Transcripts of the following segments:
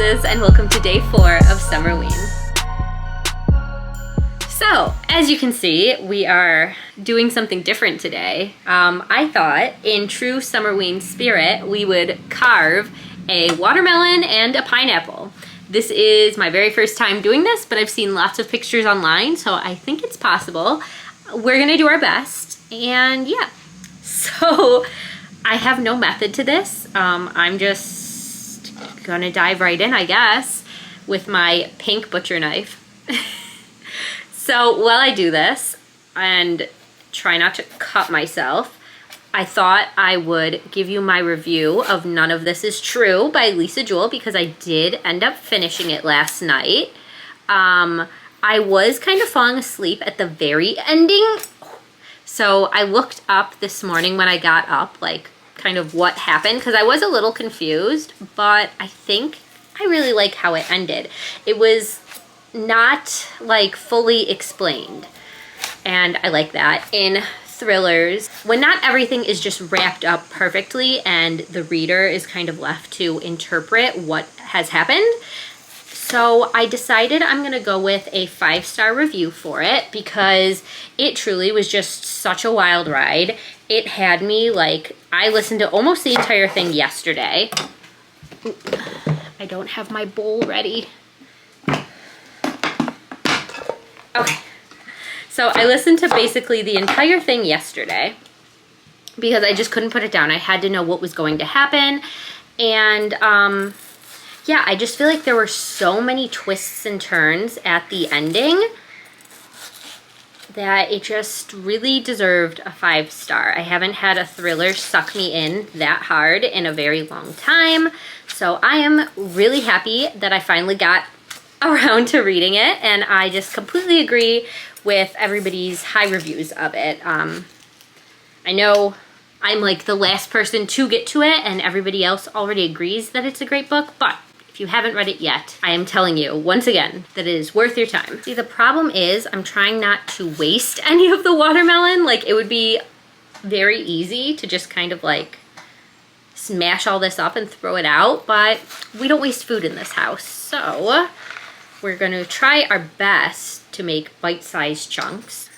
Alexis, and welcome to day 4 of Summerween. So, as you can see, we are doing something different today. I thought, in true Summerween spirit, we would carve a watermelon and a pineapple. This is my very first time doing this, but I've seen lots of pictures online, so I think it's possible. We're gonna do our best, and yeah. So, I have no method to this. I'm just gonna dive right in, I guess, with my pink butcher knife. So while I do this and try not to cut myself, I thought I would give you my review of None of This Is True by Lisa Jewell, because I did end up finishing it last night. I was kind of falling asleep at the very ending. So I looked up this morning when I got up, like, kind of what happened, because I was a little confused, but I think I really like how it ended. It was not like fully explained, and I like that in thrillers when not everything is just wrapped up perfectly and the reader is kind of left to interpret what has happened. So I decided I'm gonna go with a 5-star review for it, because it truly was just such a wild ride. It had me, like, I listened to almost the entire thing yesterday. Ooh, I don't have my bowl ready. Okay, so I listened to basically the entire thing yesterday because I just couldn't put it down. I had to know what was going to happen, and yeah, I just feel like there were so many twists and turns at the ending that it just really deserved a 5-star. I haven't had a thriller suck me in that hard in a very long time, so I am really happy that I finally got around to reading it, and I just completely agree with everybody's high reviews of it. I know I'm like the last person to get to it, and everybody else already agrees that it's a great book, but if you haven't read it yet, I am telling you once again that it is worth your time. See, the problem is I'm trying not to waste any of the watermelon. Like, it would be very easy to just kind of like smash all this up and throw it out, but we don't waste food in this house. So we're gonna try our best to make bite-sized chunks.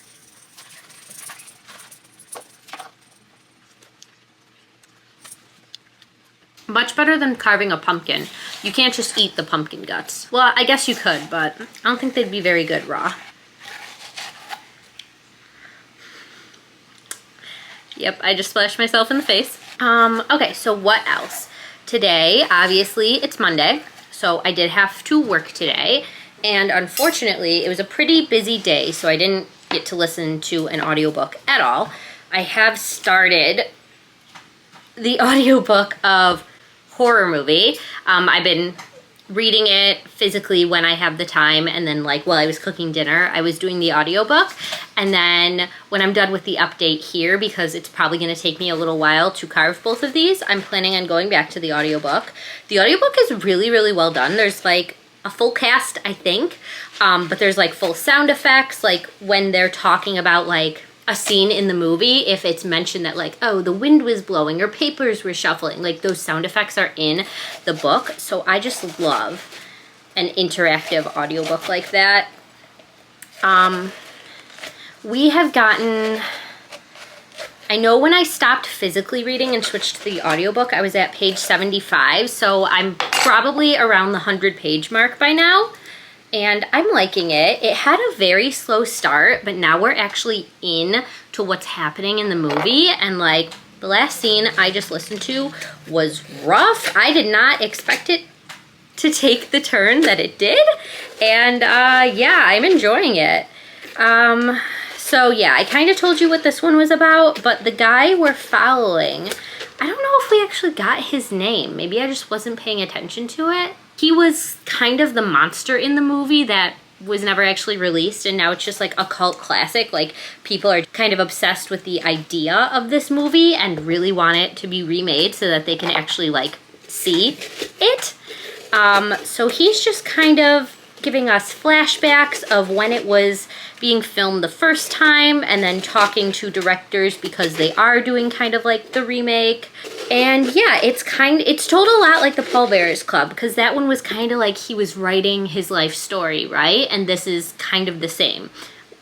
Much better than carving a pumpkin. You can't just eat the pumpkin guts. Well, I guess you could, but I don't think they'd be very good raw. Yep, I just splashed myself in the face. Okay, so what else? Today, obviously, it's Monday, so I did have to work today, and unfortunately, it was a pretty busy day, so I didn't get to listen to an audiobook at all. I have started the audiobook of Horror Movie. I've been reading it physically when I have the time, and then, like, while I was cooking dinner, I was doing the audiobook. And then when I'm done with the update here, because it's probably going to take me a little while to carve both of these, I'm planning on going back to the audiobook. The audiobook is really, really well done. There's like a full cast, I think, but there's like full sound effects, like when they're talking about like a scene in the movie, if it's mentioned that like, oh, the wind was blowing or papers were shuffling, like those sound effects are in the book. So I just love an interactive audiobook like that. We have gotten, I know when I stopped physically reading and switched to the audiobook, I was at page 75, so I'm probably around the 100-page mark by now. And I'm liking it. It had a very slow start, but now we're actually in to what's happening in the movie. And like the last scene I just listened to was rough. I did not expect it to take the turn that it did. And yeah, I'm enjoying it. So yeah, I kind of told you what this one was about, but the guy we're following, I don't know if we actually got his name. Maybe I just wasn't paying attention to it. He was kind of the monster in the movie that was never actually released, and now it's just like a cult classic. Like, people are kind of obsessed with the idea of this movie and really want it to be remade so that they can actually like see it. So he's just kind of giving us flashbacks of when it was being filmed the first time, and then talking to directors because they are doing kind of like the remake. And yeah, it's told a lot like the Pallbearers Club, because that one was kind of like he was writing his life story, right? And this is kind of the same.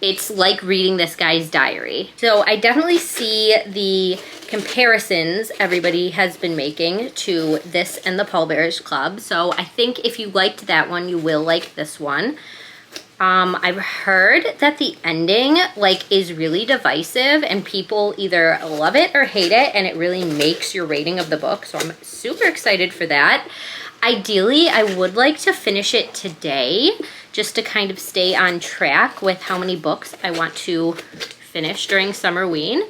It's like reading this guy's diary. So I definitely see the comparisons everybody has been making to this and the Pallbearers Club. So I think if you liked that one, you will like this one. I've heard that the ending is really divisive and people either love it or hate it, and it really makes your rating of the book. So I'm super excited for that. Ideally, I would like to finish it today just to kind of stay on track with how many books I want to finish during Summerween.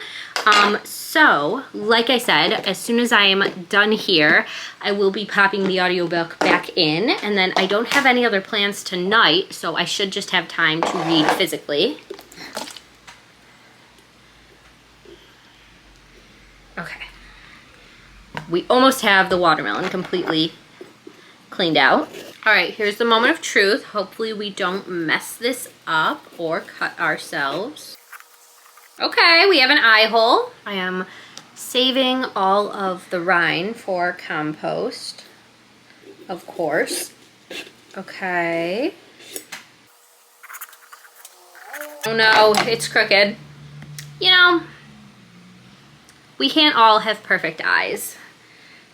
So, like I said, as soon as I am done here, I will be popping the audiobook back in, and then I don't have any other plans tonight, so I should just have time to read physically. Okay. We almost have the watermelon completely cleaned out. All right, here's the moment of truth. Hopefully we don't mess this up or cut ourselves. Okay, we have an eye hole. I am saving all of the rind for compost, of course. Okay. Oh no, it's crooked. You know, we can't all have perfect eyes.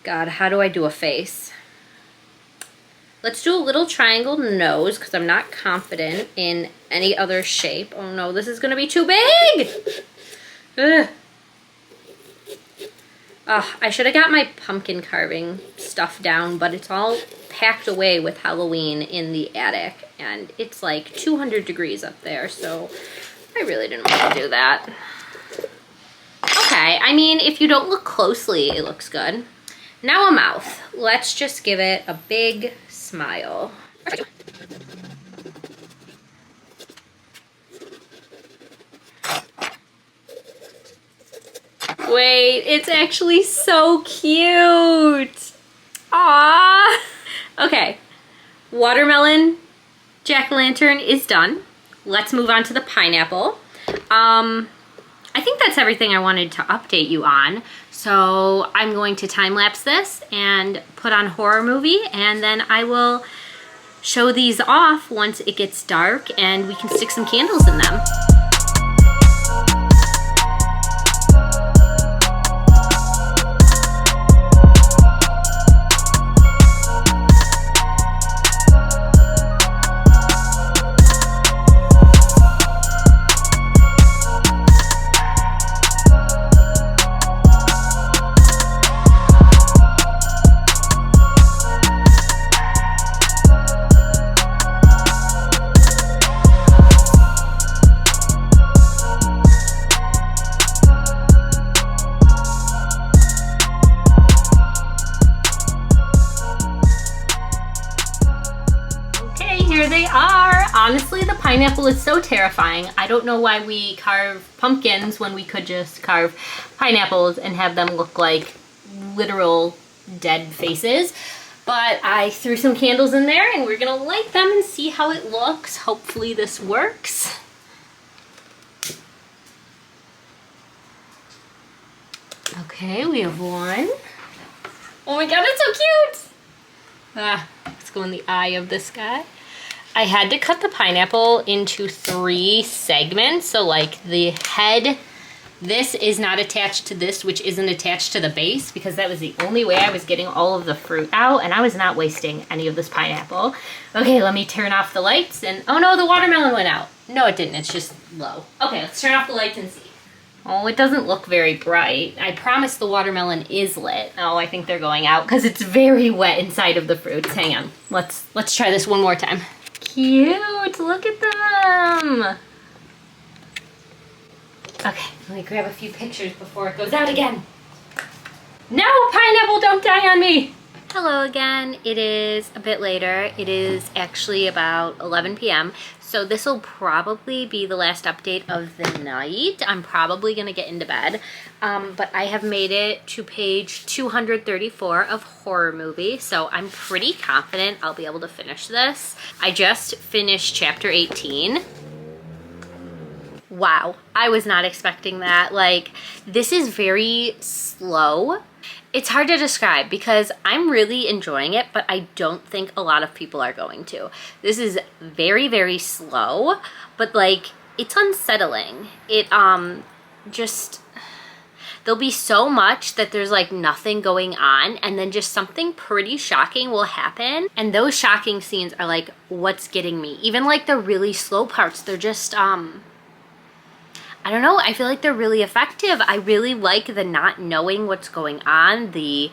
God, how do I do a face? Let's do a little triangle nose because I'm not confident in any other shape. Oh no, this is gonna be too big! Ugh. I should have got my pumpkin carving stuff down, but it's all packed away with Halloween in the attic, and it's like 200 degrees up there, so I really didn't want to do that. Okay, I mean, if you don't look closely, it looks good. Now a mouth. Let's just give it a big smile. Wait, it's actually so cute. Aww. Okay, watermelon jack-o'-lantern is done. Let's move on to the pineapple. I think that's everything I wanted to update you on. So I'm going to time-lapse this and put on horror movie, and then I will show these off once it gets dark and we can stick some candles in them. Here they are. Honestly, the pineapple is so terrifying. I don't know why we carve pumpkins when we could just carve pineapples and have them look like literal dead faces. But I threw some candles in there and we're gonna light them and see how it looks. Hopefully this works. Okay, we have one. Oh my god, it's so cute! Let's go in the eye of this guy. I had to cut the pineapple into 3 segments, so like the head, this is not attached to this, which isn't attached to the base, because that was the only way I was getting all of the fruit out, and I was not wasting any of this pineapple. Okay, let me turn off the lights, and oh no, the watermelon went out. No, it didn't, it's just low. Okay, let's turn off the lights and see. Oh, it doesn't look very bright. I promise the watermelon is lit. Oh, I think they're going out because it's very wet inside of the fruits. Hang on, let's try this one more time. Cute, look at them. Okay, let me grab a few pictures before it goes out again. No, pineapple, don't die on me. Hello again, it is a bit later. It is actually about 11 p.m. So this will probably be the last update of the night. I'm probably gonna get into bed, but I have made it to page 234 of horror movie, so I'm pretty confident I'll be able to finish this. I just finished chapter 18. Wow, I was not expecting that. Like, this is very slow, It's hard to describe because I'm really enjoying it, but I don't think a lot of people are going to. This is very, very slow, but like it's unsettling. It just, there'll be so much that there's like nothing going on, and then just something pretty shocking will happen. And those shocking scenes are like what's getting me. Even like the really slow parts, they're just I don't know, I feel like they're really effective. I really like the not knowing what's going on, the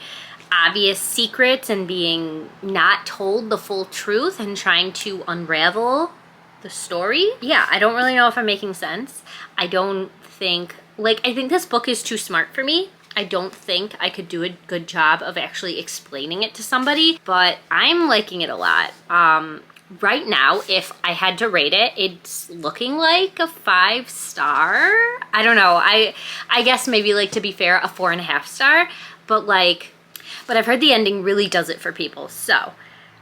obvious secrets and being not told the full truth and trying to unravel the story. Yeah, I don't really know if I'm making sense. I don't think, like, I think this book is too smart for me. I don't think I could do a good job of actually explaining it to somebody, but I'm liking it a lot. Right now, if I had to rate it, it's looking like a 5-star. I don't know. I guess maybe, like, to be fair, a 4.5-star. But I've heard the ending really does it for people. So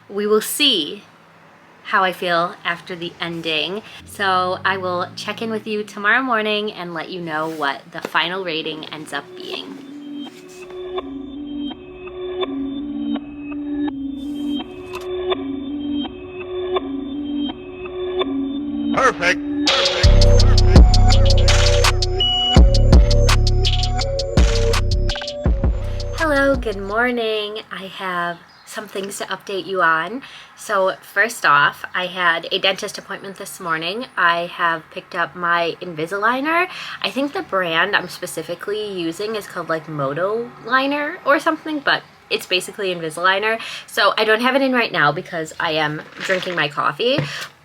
we will see how I feel after the ending. So I will check in with you tomorrow morning and let you know what the final rating ends up being. Perfect. Hello, good morning. I have some things to update you on. So first off, I had a dentist appointment this morning. I have picked up my Invisalign. I think the brand I'm specifically using is called like Moto Liner or something, but it's basically Invisalign. So I don't have it in right now because I am drinking my coffee,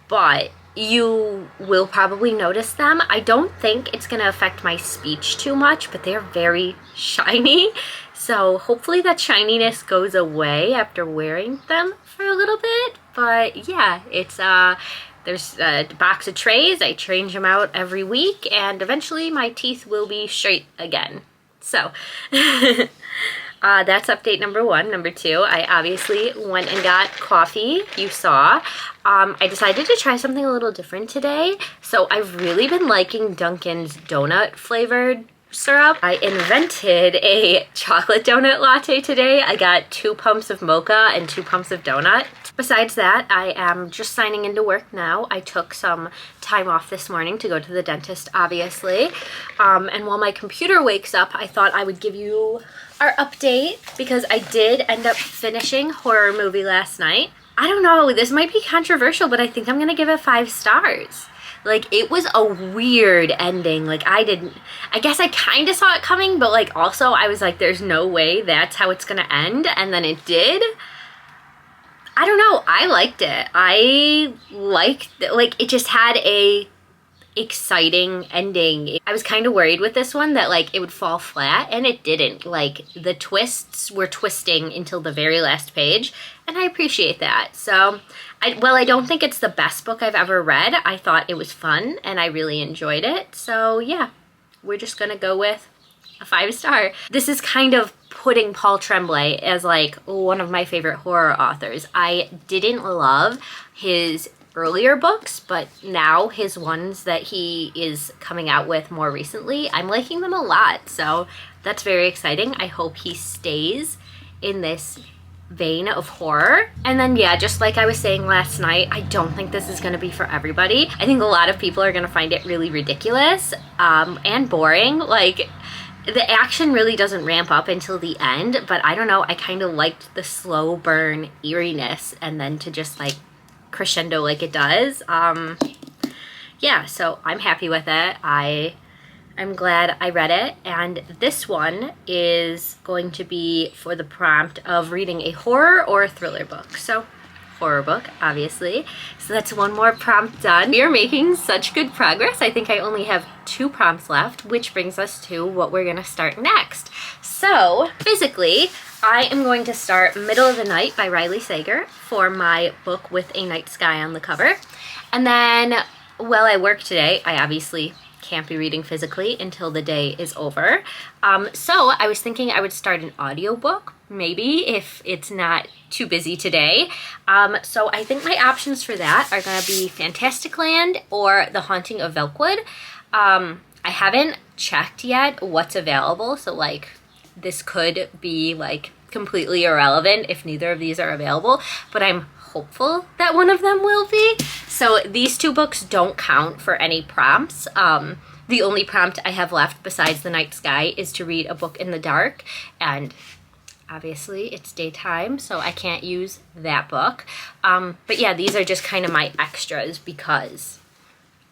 but you will probably notice them. I don't think it's going to affect my speech too much, but they're very shiny. So hopefully that shininess goes away after wearing them for a little bit. But yeah, it's there's a box of trays. I change them out every week, and eventually my teeth will be straight again. So that's update number 1. Number 2, I obviously went and got coffee, you saw. I decided to try something a little different today. So I've really been liking Dunkin's donut flavored syrup. I invented a chocolate donut latte today. I got 2 pumps of mocha and 2 pumps of donut. Besides that, I am just signing into work now. I took some time off this morning to go to the dentist, obviously. And while my computer wakes up, I thought I would give you our update because I did end up finishing Horror Movie last night. I don't know, this might be controversial, but I think I'm gonna give it 5 stars. Like, it was a weird ending. Like, I guess I kind of saw it coming, but like also I was like, there's no way that's how it's gonna end, and then it did. I don't know, I liked it. I liked, like, it just had a exciting ending. I was kind of worried with this one that like it would fall flat, and it didn't. Like, the twists were twisting until the very last page, and I appreciate that. So I don't think it's the best book I've ever read. I thought it was fun and I really enjoyed it. So yeah, we're just gonna go with a 5-star. This is kind of putting Paul Tremblay as like one of my favorite horror authors. I didn't love his earlier books, but now his ones that he is coming out with more recently, I'm liking them a lot. So that's very exciting. I hope he stays in this vein of horror. And then yeah, just like I was saying last night, I don't think this is going to be for everybody. I think a lot of people are going to find it really ridiculous and boring. Like, the action really doesn't ramp up until the end, but I don't know, I kind of liked the slow burn eeriness and then to just like crescendo like it does. Yeah, so I'm happy with it. I'm glad I read it, and this one is going to be for the prompt of reading a horror or a thriller book. So horror book, obviously. So that's one more prompt done. We are making such good progress. I think I only have 2 prompts left, which brings us to what we're gonna start next. So physically, I am going to start Middle of the Night by Riley Sager for my book with a night sky on the cover. And then while I work today, I obviously can't be reading physically until the day is over. So I was thinking I would start an audiobook, maybe, if it's not too busy today. So I think my options for that are going to be Fantasticland or The Haunting of Velkwood. I haven't checked yet what's available, so like this could be like completely irrelevant if neither of these are available, but I'm hopeful that one of them will be. So these two books don't count for any prompts. The only prompt I have left besides The Night Sky is to read a book in the dark, and obviously it's daytime, so I can't use that book. But yeah, these are just kind of my extras because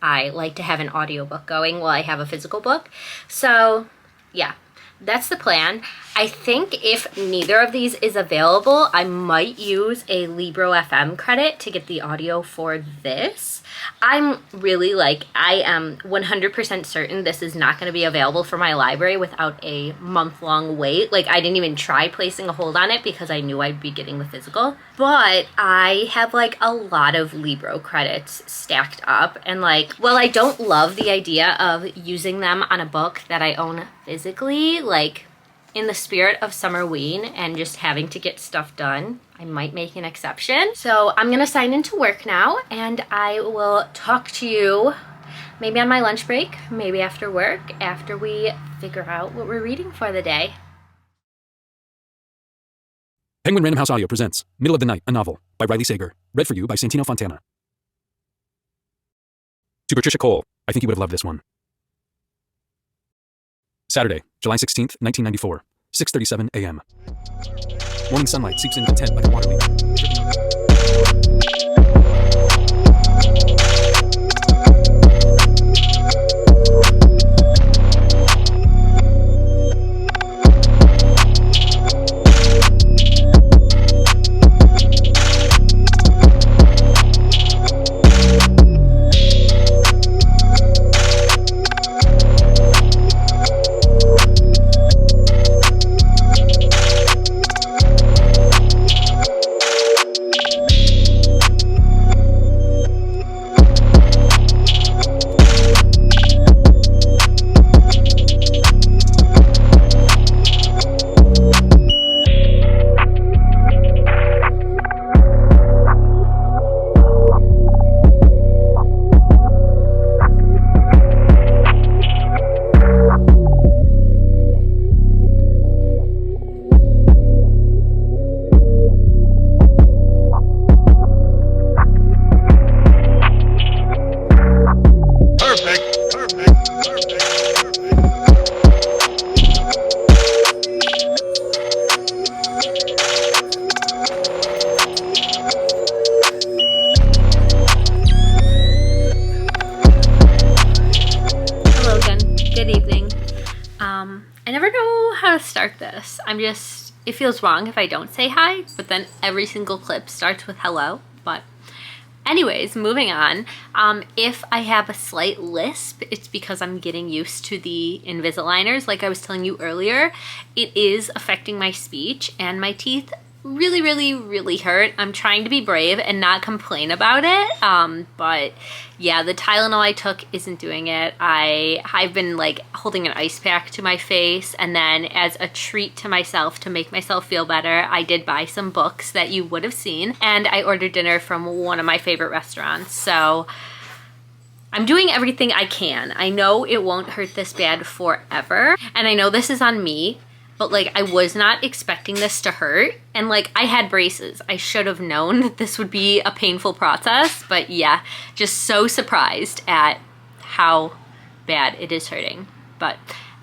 I like to have an audiobook going while I have a physical book. So yeah, that's the plan. I think if neither of these is available, I might use a Libro FM credit to get the audio for this. I'm really like, I am 100% certain this is not going to be available for my library without a month-long wait. Like, I didn't even try placing a hold on it because I knew I'd be getting the physical. But I have like a lot of Libro credits stacked up, and like, while I don't love the idea of using them on a book that I own physically, like in the spirit of Summerween and just having to get stuff done, I might make an exception. So I'm gonna sign into work now, and I will talk to you maybe on my lunch break, maybe after work, after we figure out what we're reading for the day. Penguin Random House Audio presents Middle of the Night, a novel by Riley Sager. Read for you by Santino Fontana. To Patricia Cole, I think you would have loved this one. Saturday, July 16th, 1994, 6:37 a.m. Morning sunlight seeps into the tent like a water leak. I never know how to start this. It feels wrong if I don't say hi, but then every single clip starts with hello. But anyways, moving on. If I have a slight lisp, it's because I'm getting used to the Invisaligners. Like I was telling you earlier, it is affecting my speech, and my teeth really hurt. I'm trying to be brave and not complain about it. But yeah, the Tylenol I took isn't doing it. I've been like holding an ice pack to my face, and then as a treat to myself to make myself feel better, I did buy some books that you would have seen, and I ordered dinner from one of my favorite restaurants. So I'm doing everything I can. I know it won't hurt this bad forever, and I know this is on me, but like I was not expecting this to hurt, and like I had braces. I should have known that this would be a painful process, but yeah, just so surprised at how bad it is hurting. But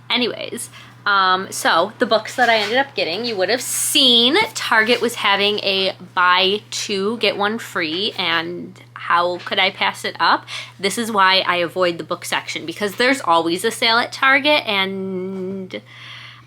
anyways, so the books that I ended up getting, you would have seen Target was having a buy two, get one free, and how could I pass it up? This is why I avoid the book section, because there's always a sale at Target, and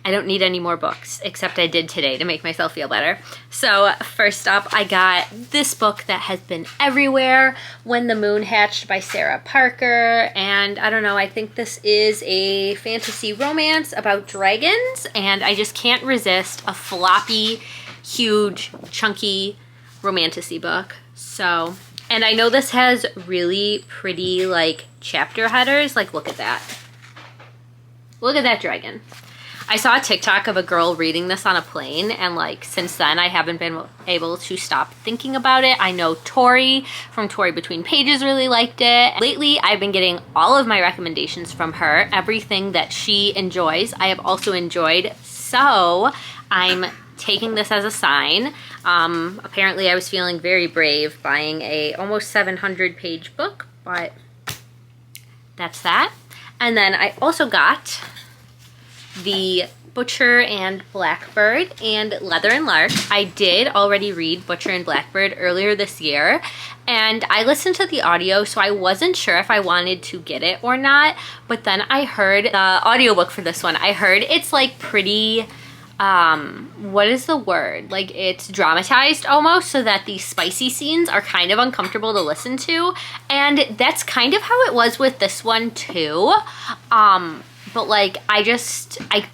I don't need any more books, except I did today to make myself feel better. So first up, I got this book that has been everywhere, When the Moon Hatched by Sarah Parker. And I don't know, I think this is a fantasy romance about dragons, and I just can't resist a floppy, huge, chunky romantasy book. So, and I know this has really pretty like chapter headers. Like, look at that. Look at that dragon. I saw a TikTok of a girl reading this on a plane, and like since then I haven't been able to stop thinking about it. I know Tori from Tori Between Pages really liked it. Lately I've been getting all of my recommendations from her, everything that she enjoys. I have also enjoyed So I'm taking this as a sign. Apparently I was feeling very brave buying a almost 700-page book, but that's that. And then I also got the Butcher and Blackbird and Leather and Lark. I did already read Butcher and Blackbird earlier this year, and I listened to the audio, so I wasn't sure if I wanted to get it or not, but then I heard the audiobook for this one. I heard it's like pretty, what is the word? Like it's dramatized almost, so that the spicy scenes are kind of uncomfortable to listen to, and that's kind of how it was with this one too. But like, I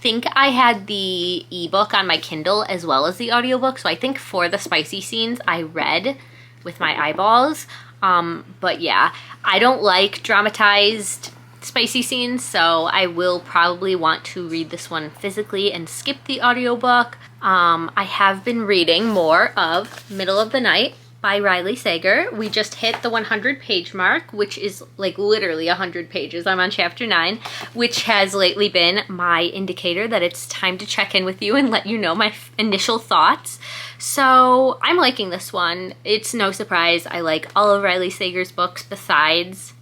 think I had the ebook on my Kindle as well as the audiobook. So I think for the spicy scenes, I read with my eyeballs. But yeah, I don't like dramatized spicy scenes. So I will probably want to read this one physically and skip the audiobook. I have been reading more of Middle of the Night by Riley Sager. We just hit the 100-page mark, which is like literally 100 pages. I'm on chapter 9, which has lately been my indicator that it's time to check in with you and let you know my initial thoughts. So I'm liking this one. It's no surprise. I like all of Riley Sager's books besides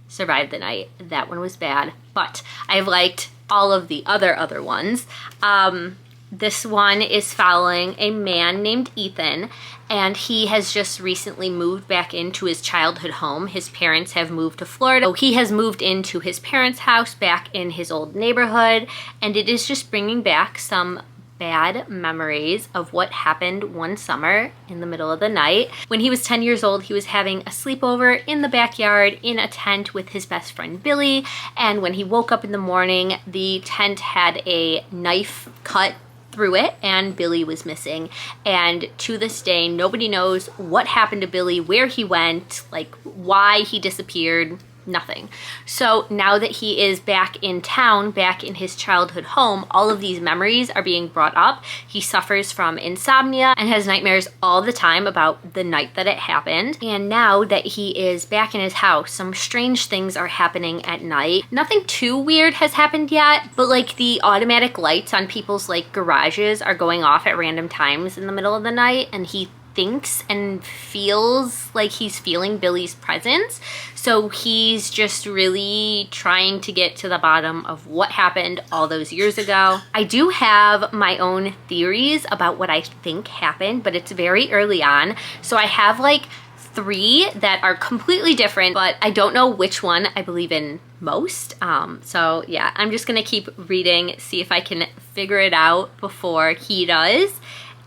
Survive the Night. That one was bad, but I've liked all of the other ones. This one is following a man named Ethan, and he has just recently moved back into his childhood home. His parents have moved to Florida. So he has moved into his parents' house back in his old neighborhood, and it is just bringing back some bad memories of what happened one summer in the middle of the night. When he was 10 years old, he was having a sleepover in the backyard in a tent with his best friend Billy, and when he woke up in the morning, the tent had a knife cut through it and Billy was missing. And to this day, nobody knows what happened to Billy, where he went, like why he disappeared, nothing. So now that he is back in town, back in his childhood home, all of these memories are being brought up. He suffers from insomnia and has nightmares all the time about the night that it happened. And now that he is back in his house, some strange things are happening at night. Nothing too weird has happened yet, but like the automatic lights on people's like garages are going off at random times in the middle of the night, and he thinks and feels like he's feeling Billy's presence. So he's just really trying to get to the bottom of what happened all those years ago. I do have my own theories about what I think happened, but it's very early on. So I have like 3 that are completely different, but I don't know which one I believe in most. So yeah, I'm just gonna keep reading, see if I can figure it out before he does.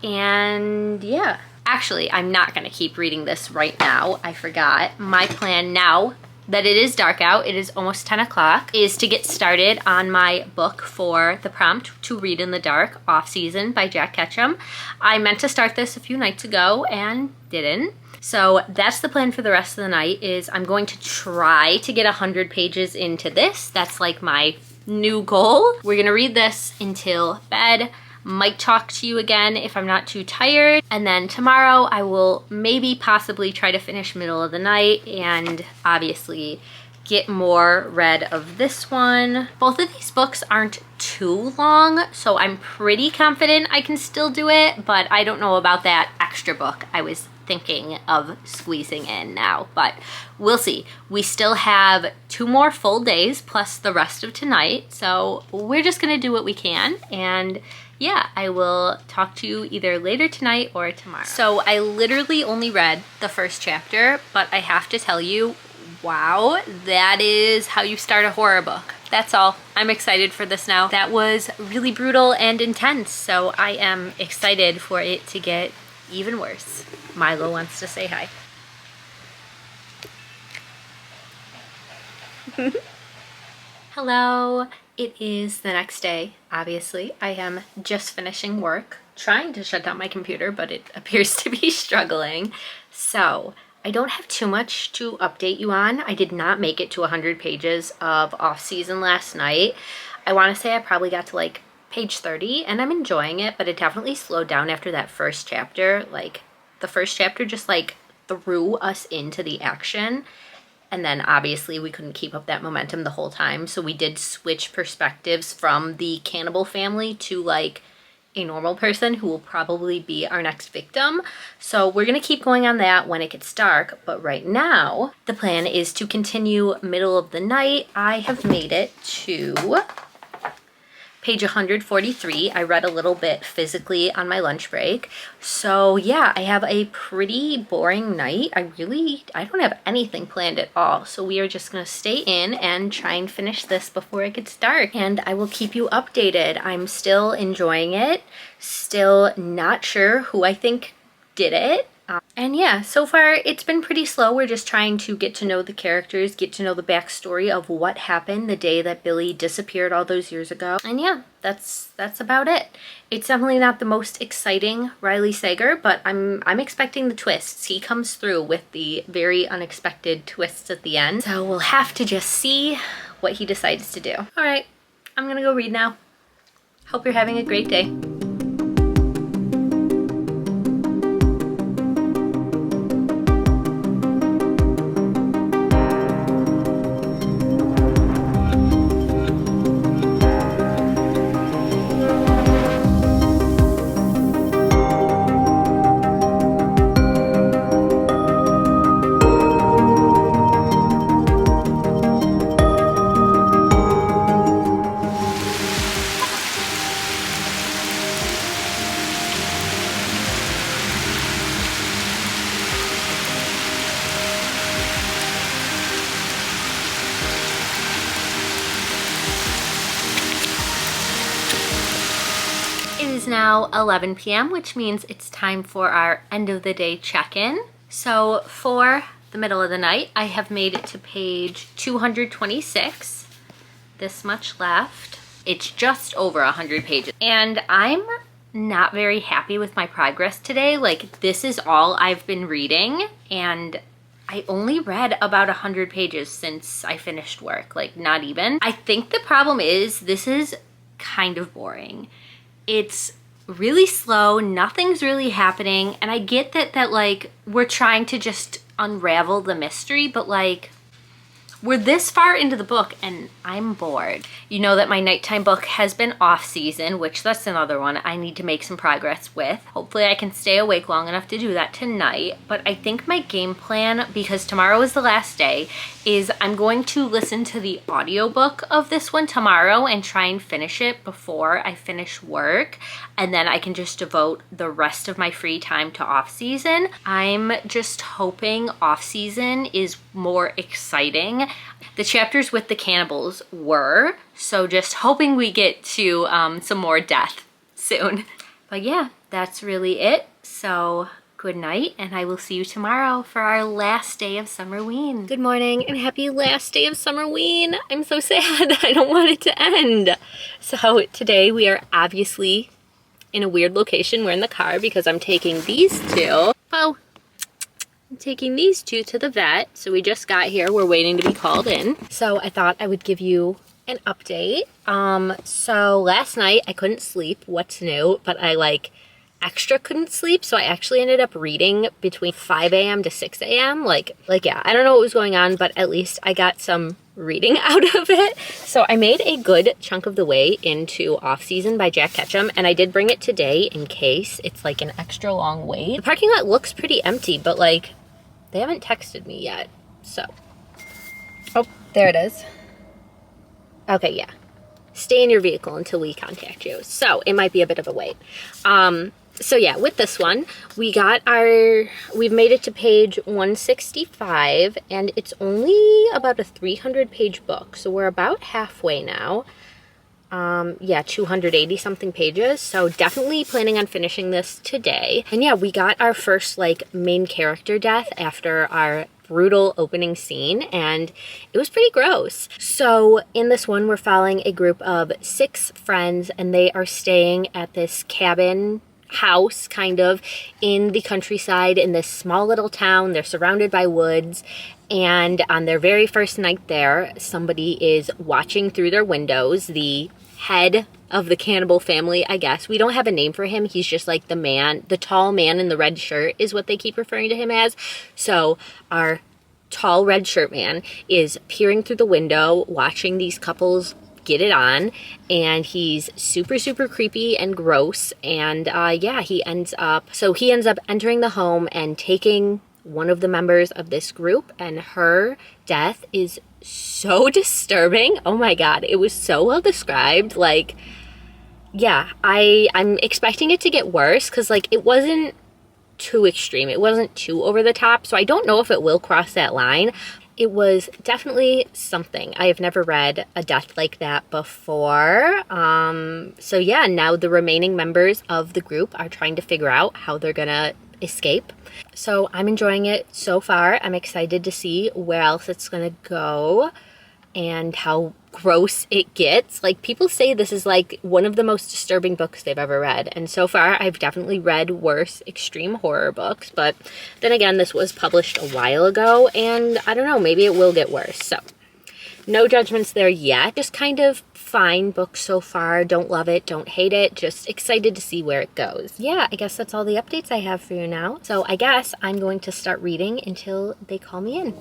And yeah. Actually, I'm not going to keep reading this right now. I forgot. My plan now that it is dark out, it is almost 10 o'clock, is to get started on my book for the prompt to read in the dark, Off Season by Jack Ketchum. I meant to start this a few nights ago and didn't. So that's the plan for the rest of the night. Is I'm going to try to get 100 pages into this. That's like my new goal. We're going to read this until bed. Might talk to you again if I'm not too tired. And then tomorrow I will maybe possibly try to finish Middle of the Night and obviously get more read of this one. Both of these books aren't too long, so I'm pretty confident I can still do it, but I don't know about that extra book I was thinking of squeezing in now, but we'll see. We still have 2 more full days plus the rest of tonight, so we're just gonna do what we can. And yeah, I will talk to you either later tonight or tomorrow. So I literally only read the first chapter, but I have to tell you, wow, that is how you start a horror book. That's all. I'm excited for this now. That was really brutal and intense, so I am excited for it to get even worse. Milo wants to say hi. Hello. It is the next day, obviously. I am just finishing work, trying to shut down my computer, but it appears to be struggling. So I don't have too much to update you on. I did not make it to 100 pages of Off Season last night. I want to say I probably got to like page 30 and I'm enjoying it, but it definitely slowed down after that first chapter. Like the first chapter just like threw us into the action. And then obviously we couldn't keep up that momentum the whole time. So we did switch perspectives from the cannibal family to like a normal person who will probably be our next victim. So we're gonna keep going on that when it gets dark. But right now, the plan is to continue middle of the night. I have made it to page 143. I read a little bit physically on my lunch break. So yeah, I have a pretty boring night. I don't have anything planned at all. So we are just gonna stay in and try and finish this before it gets dark. And I will keep you updated. I'm still enjoying it. Still not sure who I think did it. And yeah, so far it's been pretty slow. We're just trying to get to know the characters, get to know the backstory of what happened the day that Billy disappeared all those years ago. And yeah, that's about it. It's definitely not the most exciting Riley Sager, but I'm expecting the twists. He comes through with the very unexpected twists at the end. So we'll have to just see what he decides to do. All right, I'm gonna go read now. Hope you're having a great day. It is now 11 p.m., which means it's time for our end of the day check-in. So for the middle of the night, I have made it to page 226. This much left. It's just over 100 pages. And I'm not very happy with my progress today. Like, this is all I've been reading, and I only read about 100 pages since I finished work, like not even. I think the problem is this is kind of boring. It's really slow, nothing's really happening, and I get that like we're trying to just unravel the mystery, but like we're this far into the book and I'm bored. You know that my nighttime book has been off season, which that's another one I need to make some progress with. Hopefully I can stay awake long enough to do that tonight. But I think my game plan, because tomorrow is the last day, is I'm going to listen to the audiobook of this one tomorrow and try and finish it before I finish work. And then I can just devote the rest of my free time to off season. I'm just hoping off season is more exciting. The chapters with the cannibals were, so just hoping we get to some more death soon. But yeah, that's really it. So good night, and I will see you tomorrow for our last day of Summerween. Good morning and happy last day of Summerween. I'm so sad. I don't want it to end. So today we are obviously in a weird location. We're in the car because I'm taking these two. Oh. I'm taking these two to the vet. So we just got here. We're waiting to be called in. So I thought I would give you an update. So last night I couldn't sleep. What's new? But I like extra couldn't sleep. So I actually ended up reading between 5 a.m. to 6 a.m. Like yeah, I don't know what was going on, but at least I got some reading out of it. So I made a good chunk of the way into Off Season by Jack Ketchum, and I did bring it today in case it's like an extra long wait. The parking lot looks pretty empty, but like they haven't texted me yet. So, oh, there it is. Okay, yeah. Stay in your vehicle until we contact you. So it might be a bit of a wait. So yeah, with this one, we've made it to page 165, and it's only about a 300-page book. So we're about halfway now. Yeah, 280 something pages. So definitely planning on finishing this today. And yeah, we got our first like main character death after our brutal opening scene, and it was pretty gross. So in this one, we're following a group of 6 friends, and they are staying at this cabin house kind of in the countryside in this small little town. They're surrounded by woods, and on their very first night there, somebody is watching through their windows. The head of the cannibal family, I guess. We don't have a name for him. He's just like the tall man in the red shirt is what they keep referring to him as. So our tall red shirt man is peering through the window, watching these couples get it on, and he's super, super creepy and gross. And yeah, he ends up entering the home and taking one of the members of this group, and her death is so disturbing. Oh my God, it was so well described. Like, yeah, I'm expecting it to get worse, because like it wasn't too extreme. It wasn't too over the top. So I don't know if it will cross that line. It was definitely something. I have never read a death like that before. So yeah, now the remaining members of the group are trying to figure out how they're gonna escape. So I'm enjoying it so far. I'm excited to see where else it's gonna go and how gross it gets. Like, people say this is like one of the most disturbing books they've ever read, and so far I've definitely read worse extreme horror books, but then again, this was published a while ago, and I don't know, maybe it will get worse. So no judgments there yet. Just kind of fine book so far. Don't love it, don't hate it, just excited to see where it goes. Yeah, I guess that's all the updates I have for you now. So I guess I'm going to start reading until they call me in.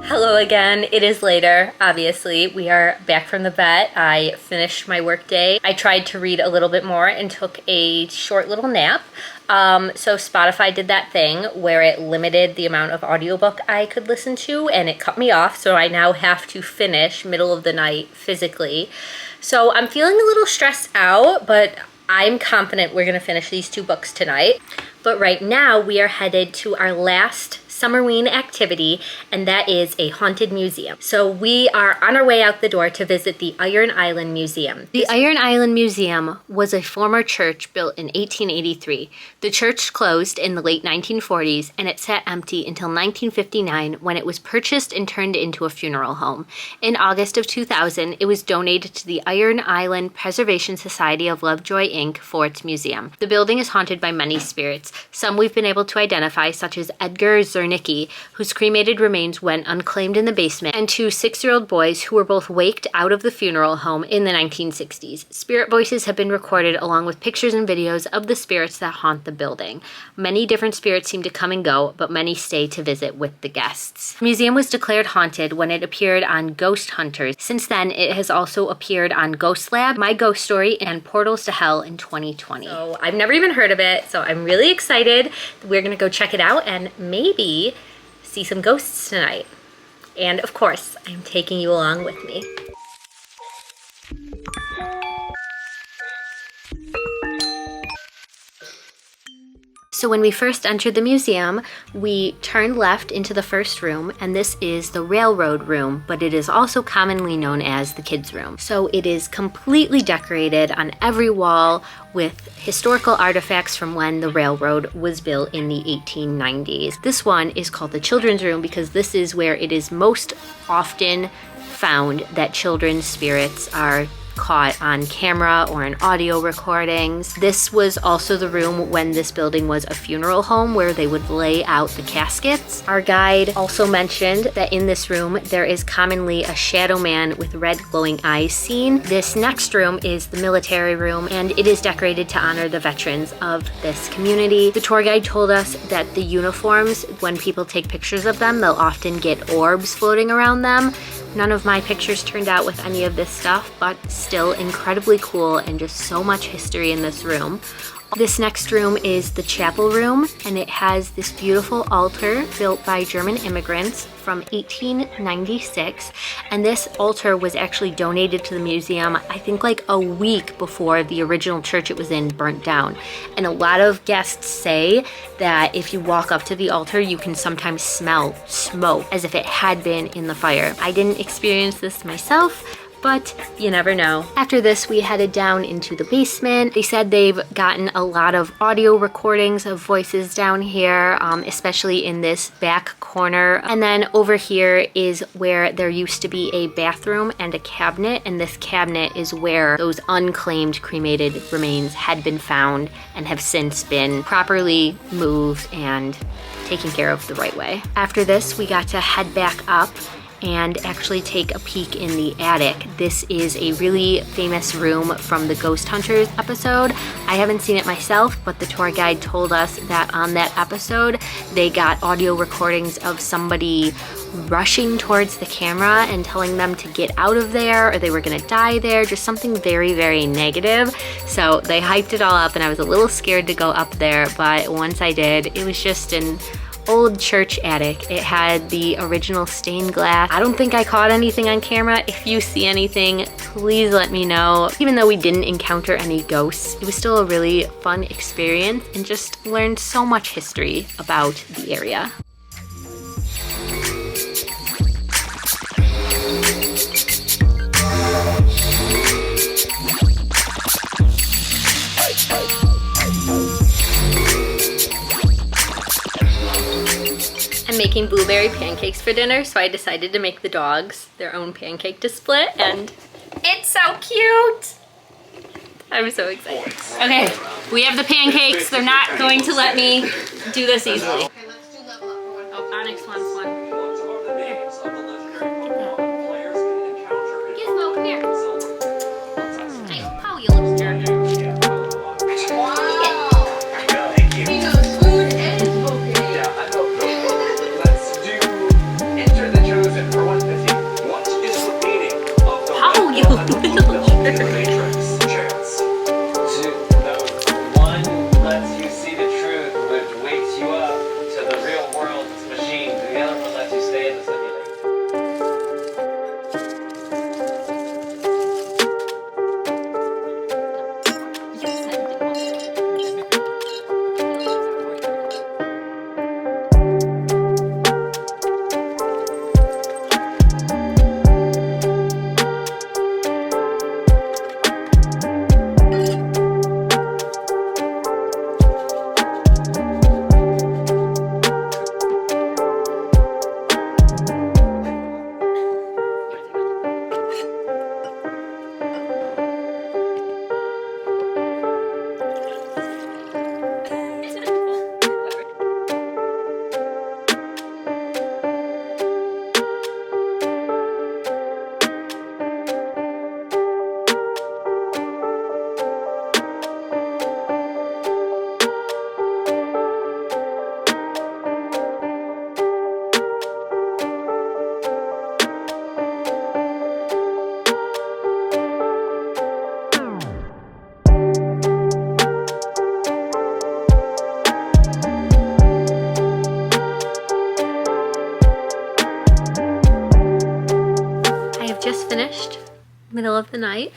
Hello again. It is later, obviously. We are back from the vet. I finished my work day. I tried to read a little bit more and took a short little nap. So Spotify did that thing where it limited the amount of audiobook I could listen to, and it cut me off, so I now have to finish middle of the night physically. So I'm feeling a little stressed out, but I'm confident we're gonna finish these 2 books tonight. But right now we are headed to our last Summerween activity, and that is a haunted museum. So we are on our way out the door to visit the Iron Island Museum. The Iron Island Museum was a former church built in 1883. The church closed in the late 1940s, and it sat empty until 1959 when it was purchased and turned into a funeral home. In August of 2000, it was donated to the Iron Island Preservation Society of Lovejoy, Inc. for its museum. The building is haunted by many spirits. Some we've been able to identify, such as Edgar Zernicki, whose cremated remains went unclaimed in the basement, and 2 6-year-old boys who were both waked out of the funeral home in the 1960s. Spirit voices have been recorded along with pictures and videos of the spirits that haunt the building. Many different spirits seem to come and go, but many stay to visit with the guests. The museum was declared haunted when it appeared on Ghost Hunters. Since then, it has also appeared on Ghost Lab, My Ghost Story, and Portals to Hell in 2020. So I've never even heard of it, so I'm really excited. We're gonna go check it out and maybe see some ghosts tonight. And of course, I'm taking you along with me. So when we first entered the museum, we turned left into the first room, and this is the railroad room, but it is also commonly known as the kids' room. So it is completely decorated on every wall with historical artifacts from when the railroad was built in the 1890s. This one is called the children's room because this is where it is most often found that children's spirits are caught on camera or in audio recordings. This was also the room when this building was a funeral home where they would lay out the caskets. Our guide also mentioned that in this room there is commonly a shadow man with red glowing eyes seen. This next room is the military room, and it is decorated to honor the veterans of this community. The tour guide told us that the uniforms, when people take pictures of them, they'll often get orbs floating around them. None of my pictures turned out with any of this stuff, but still incredibly cool and just so much history in this room. This next room is the chapel room, and it has this beautiful altar built by German immigrants from 1896. And this altar was actually donated to the museum, I think like a week before the original church it was in burnt down. And a lot of guests say that if you walk up to the altar, you can sometimes smell smoke as if it had been in the fire. I didn't experience this myself, but you never know. After this, we headed down into the basement. They said they've gotten a lot of audio recordings of voices down here, especially in this back corner. And then over here is where there used to be a bathroom and a cabinet, and this cabinet is where those unclaimed cremated remains had been found and have since been properly moved and taken care of the right way. After this, we got to head back up and actually take a peek in the attic. This is a really famous room from the Ghost Hunters episode. I haven't seen it myself, but the tour guide told us that on that episode, they got audio recordings of somebody rushing towards the camera and telling them to get out of there or they were gonna die there, just something very, very negative. So they hyped it all up and I was a little scared to go up there, but once I did, it was just an old church attic. It had the original stained glass. I don't think I caught anything on camera. If you see anything, please let me know. Even though we didn't encounter any ghosts, it was still a really fun experience and just learned so much history about the area. I'm making blueberry pancakes for dinner, so I decided to make the dogs their own pancake to split, and it's so cute! I'm so excited. Okay, we have the pancakes. They're not going to let me do this easily. Okay, let's do level up for one. Oh, Onyx wants one. Gizmo, come here. Hey, Pow, you little jerk. Middle of the night,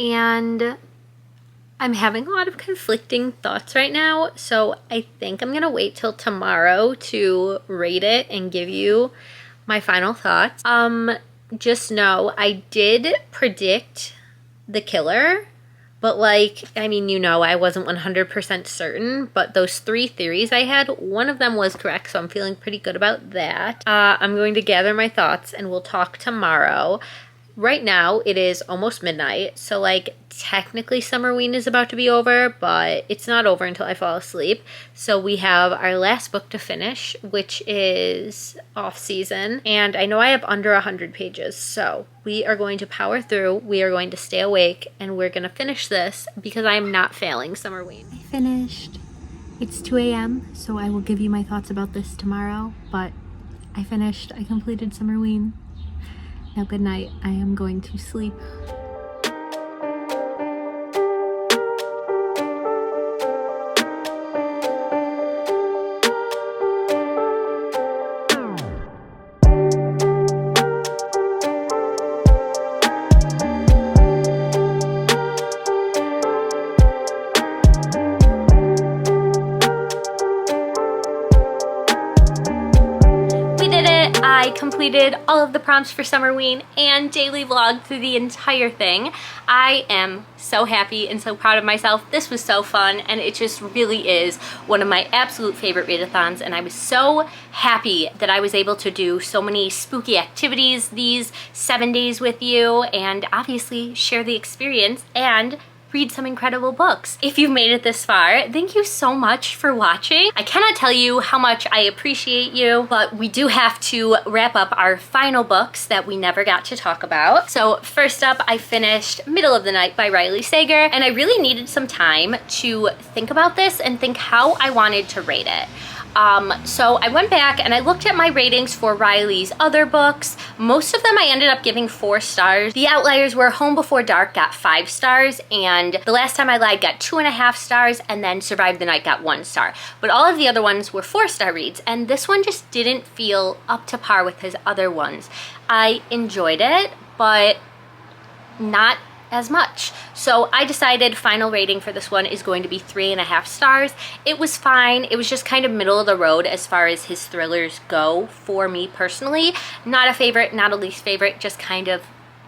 and I'm having a lot of conflicting thoughts right now, so I think I'm gonna wait till tomorrow to rate it and give you my final thoughts. Just know I did predict the killer, but like, I mean, you know, I wasn't 100% certain, but those 3 theories I had, one of them was correct, so I'm feeling pretty good about that. I'm going to gather my thoughts and we'll talk tomorrow. Right now, it is almost midnight, so like technically Summerween is about to be over, but it's not over until I fall asleep. So we have our last book to finish, which is Off Season, and I know I have under 100 pages, so we are going to power through, we are going to stay awake, and we're going to finish this because I am not failing Summerween. I finished. It's 2 a.m., so I will give you my thoughts about this tomorrow, but I finished. I completed Summerween. Now, good night. I am going to sleep. I completed all of the prompts for Summerween and daily vlogged through the entire thing. I am so happy and so proud of myself. This was so fun, and it just really is one of my absolute favorite readathons, and I was so happy that I was able to do so many spooky activities these 7 days with you, and obviously share the experience and read some incredible books. If you've made it this far, thank you so much for watching. I cannot tell you how much I appreciate you, but we do have to wrap up our final books that we never got to talk about. So first up, I finished Middle of the Night by Riley Sager, and I really needed some time to think about this and think how I wanted to rate it. So I went back and I looked at my ratings for Riley's other books. Most of them I ended up giving 4 stars. The outliers were Home Before Dark got 5 stars, and The Last Time I Lied got 2.5 stars, and then Survive the Night got 1 star. But all of the other ones were 4-star reads, and this one just didn't feel up to par with his other ones. I enjoyed it, but not as much. So I decided final rating for this one is going to be 3.5 stars. It was fine. It was just kind of middle of the road as far as his thrillers go for me personally. Not a favorite, not a least favorite, just kind of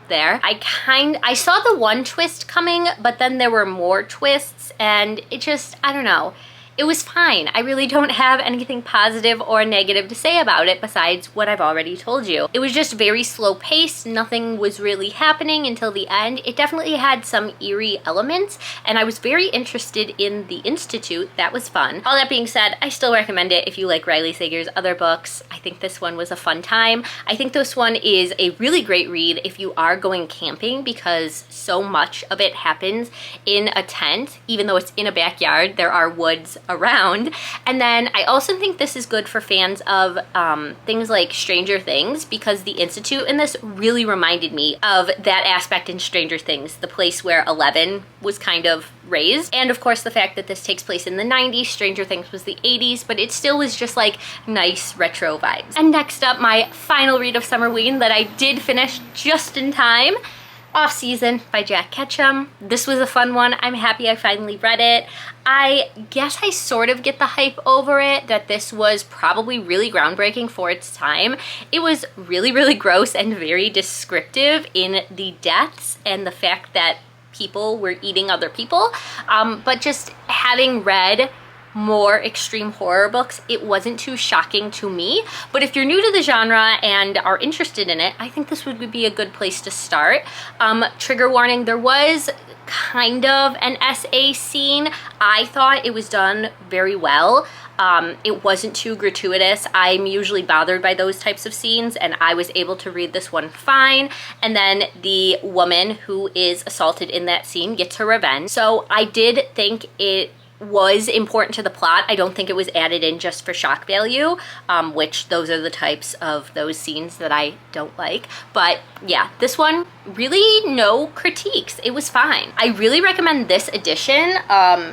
there. I saw the one twist coming, but then there were more twists, and it just, I don't know. It was fine. I really don't have anything positive or negative to say about it besides what I've already told you. It was just very slow paced. Nothing was really happening until the end. It definitely had some eerie elements, and I was very interested in The Institute. That was fun. All that being said, I still recommend it if you like Riley Sager's other books. I think this one was a fun time. I think this one is a really great read if you are going camping, because so much of it happens in a tent. Even though it's in a backyard, there are woods around. And then I also think this is good for fans of things like Stranger Things, because The Institute in this really reminded me of that aspect in Stranger Things, the place where Eleven was kind of raised. And of course the fact that this takes place in the 90s, Stranger Things was the 80s, but it still was just like nice retro vibes. And next up, my final read of Summerween that I did finish just in time, Off Season by Jack Ketchum. This was a fun one. I'm happy I finally read it. I guess I sort of get the hype over it, that this was probably really groundbreaking for its time. It was really, really gross and very descriptive in the deaths and the fact that people were eating other people. But just having read more extreme horror books, it wasn't too shocking to me. But if you're new to the genre and are interested in it, I think this would be a good place to start. Trigger warning, there was kind of an SA scene. I thought it was done very well. It wasn't too gratuitous. I'm usually bothered by those types of scenes, and I was able to read this one fine. And then the woman who is assaulted in that scene gets her revenge. So I did think it was important to the plot. I don't think it was added in just for shock value, which those are the types of those scenes that I don't like. But yeah, this one, really no critiques. It was fine. I really recommend this edition.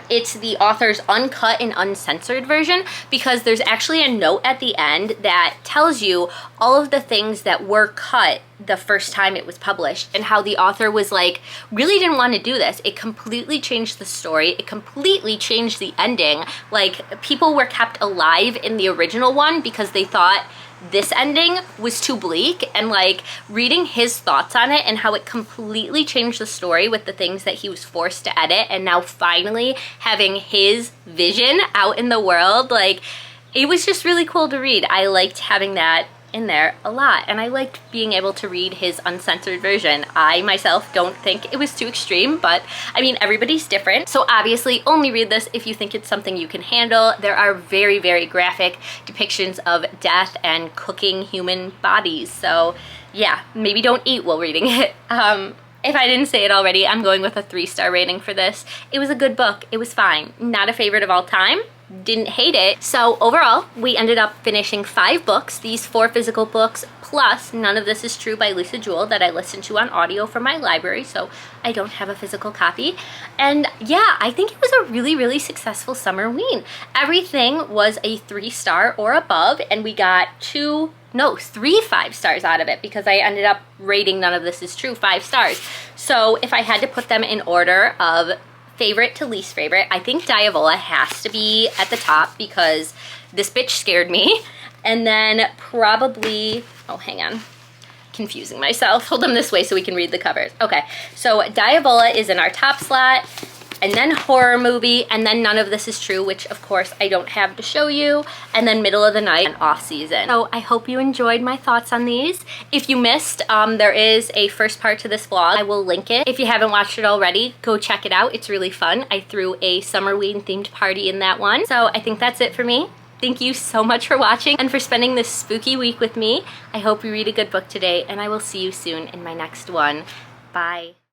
It's the author's uncut and uncensored version, because there's actually a note at the end that tells you all of the things that were cut the first time it was published, and how the author was like, really didn't want to do this. It completely changed the story. It completely changed the ending. Like, people were kept alive in the original one because they thought this ending was too bleak, and like reading his thoughts on it and how it completely changed the story with the things that he was forced to edit, and now finally having his vision out in the world, like, it was just really cool to read. I liked having that in there a lot, and I liked being able to read his uncensored version. I myself don't think it was too extreme, but I mean, everybody's different, so obviously only read this if you think it's something you can handle. There are very, very graphic depictions of death and cooking human bodies, so yeah, maybe don't eat while reading it. If I didn't say it already, I'm going with a 3-star rating for this. It was a good book. It was fine. Not a favorite of all time. Didn't hate it. So overall, we ended up finishing 5 books, these 4 physical books, plus None of This Is True by Lisa Jewell that I listened to on audio from my library, so I don't have a physical copy. And yeah, I think it was a really, really successful Summerween. Everything was a 3-star or above, and we got 3 5 stars out of it, because I ended up rating None of This Is True 5 stars. So if I had to put them in order of favorite to least favorite, I think Diavola has to be at the top, because this bitch scared me. And then probably, oh, hang on, confusing myself. Hold them this way so we can read the covers. Okay, so Diavola is in our top slot. and then horror movie, and then None of This Is True, which of course I don't have to show you, and then middle of the night and off season. So I hope you enjoyed my thoughts on these. If you missed, there is a first part to this vlog. I will link it. If you haven't watched it already, go check it out. It's really fun. I threw a Summerween themed party in that one. So I think that's it for me. Thank you so much for watching and for spending this spooky week with me. I hope you read a good book today, and I will see you soon in my next one. Bye.